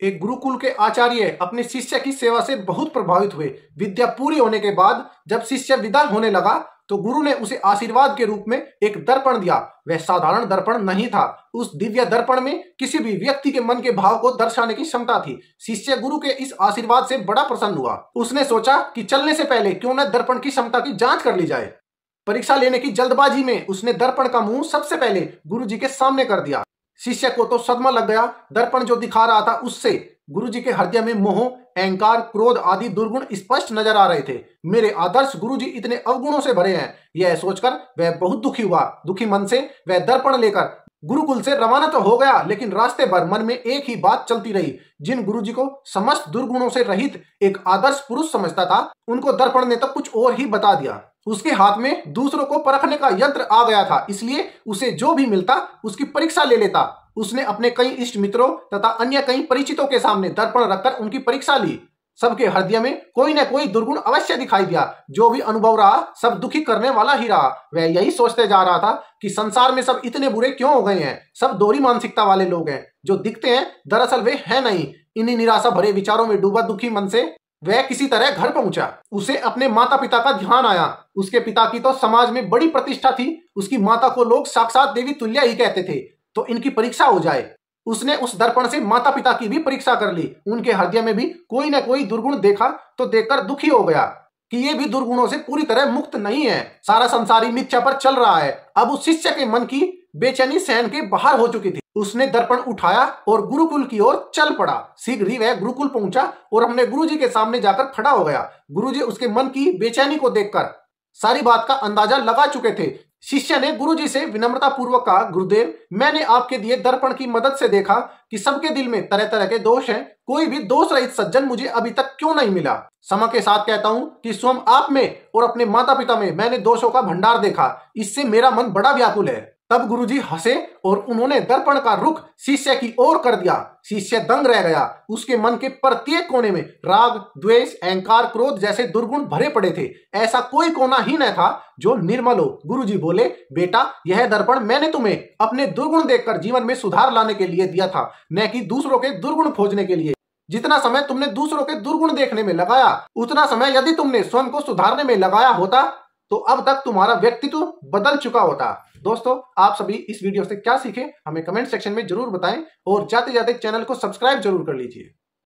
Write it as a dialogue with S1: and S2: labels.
S1: एक गुरुकुल के आचार्य अपने शिष्य की सेवा से बहुत प्रभावित हुए। विद्या पूरी होने के बाद जब शिष्य विदा होने लगा तो गुरु ने उसे आशीर्वाद के रूप में एक दर्पण दिया। वह साधारण दर्पण नहीं था। उस दिव्य दर्पण में किसी भी व्यक्ति के मन के भाव को दर्शाने की क्षमता थी। शिष्य गुरु के इस आशीर्वाद से बड़ा प्रसन्न हुआ। उसने सोचा कि चलने से पहले क्यों न दर्पण की क्षमता की जांच कर ली जाए। परीक्षा लेने की जल्दबाजी में उसने दर्पण का मुंह सबसे पहले गुरुजी के सामने कर दिया। शिष्य को तो सदमा लग गया। दर्पण जो दिखा रहा था उससे गुरुजी के हृदय में मोह, अहंकार, क्रोध आदि दुर्गुण स्पष्ट नजर आ रहे थे। मेरे आदर्श गुरुजी इतने अवगुणों से भरे हैं, यह सोचकर वह बहुत दुखी हुआ। दुखी मन से वह दर्पण लेकर गुरुकुल से रवाना तो हो गया, लेकिन रास्ते भर मन में एक ही बात चलती रही। जिन गुरुजी को समस्त दुर्गुणों से रहित एक आदर्श पुरुष समझता था, उनको दर्पण ने तो कुछ और ही बता दिया। उसके हाथ में दूसरों को परखने का यंत्र आ गया था, इसलिए उसे जो भी मिलता उसकी परीक्षा ले लेता। उसने अपने कई इष्ट मित्रों तथा अन्य कई परिचितों के सामने दर्पण रखकर उनकी परीक्षा ली। सबके हृदय में कोई न कोई दुर्गुण अवश्य दिखाई दिया। जो भी अनुभव रहा सब दुखी करने वाला ही रहा। वह यही सोचते जा रहा था कि संसार में सब इतने बुरे क्यों हो गए हैं। सब दोहरी मानसिकता वाले लोग हैं। जो दिखते हैं दरअसल वे हैं नहीं। इन्हीं निराशा भरे विचारों में डूबा दुखी मन से वह किसी तरह घर पहुंचा। उसे अपने माता पिता का ध्यान आया। उसके पिता की तो समाज में बड़ी प्रतिष्ठा थी। उसकी माता को लोग साक्षात देवी तुल्य ही कहते थे। तो इनकी परीक्षा हो जाए। उसने उस दर्पण से माता पिता की भी परीक्षा कर ली। उनके हृदय में भी कोई न कोई दुर्गुण देखा तो देखकर दुखी हो गया कि ये भी दुर्गुणों से पूरी तरह मुक्त नहीं है। सारा संसारी मिथ्या पर चल रहा है। अब उस शिष्य के मन की बेचैनी सहन के बाहर हो चुकी थी। उसने दर्पण उठाया और गुरुकुल की ओर चल पड़ा। शीघ्र ही वह गुरुकुल पहुंचा और अपने गुरुजी के सामने जाकर खड़ा हो गया। गुरुजी उसके मन की बेचैनी को देखकर सारी बात का अंदाजा लगा चुके थे। शिष्य ने गुरुजी से विनम्रता पूर्वक कहा, गुरुदेव, मैंने आपके दिए दर्पण की मदद से देखा कि सबके दिल में तरह तरह के दोष हैं। कोई भी दोष रहित सज्जन मुझे अभी तक क्यों नहीं मिला। समय के साथ कहता हूं कि स्वयं आप में और अपने माता पिता में मैंने दोषों का भंडार देखा। इससे मेरा मन बड़ा व्याकुल है। तब गुरुजी हंसे और उन्होंने दर्पण का रुख शिष्य की ओर कर दिया। शिष्य दंग रह गया। उसके मन के प्रत्येक कोने में राग, द्वेष, अहंकार, क्रोध जैसे दुर्गुण भरे पड़े थे। ऐसा कोई कोना ही न था जो निर्मल हो। गुरुजी बोले, बेटा, यह दर्पण मैंने तुम्हें अपने दुर्गुण देखकर जीवन में सुधार लाने के लिए दिया था, न कि दूसरों के दुर्गुण खोजने के लिए। जितना समय तुमने दूसरों के दुर्गुण देखने में लगाया, उतना समय यदि तुमने स्वयं को सुधारने में लगाया होता तो अब तक तुम्हारा व्यक्तित्व बदल चुका होता। दोस्तों, आप सभी इस वीडियो से क्या सीखे हमें कमेंट सेक्शन में जरूर बताएं और जाते जाते चैनल को सब्सक्राइब जरूर कर लीजिए।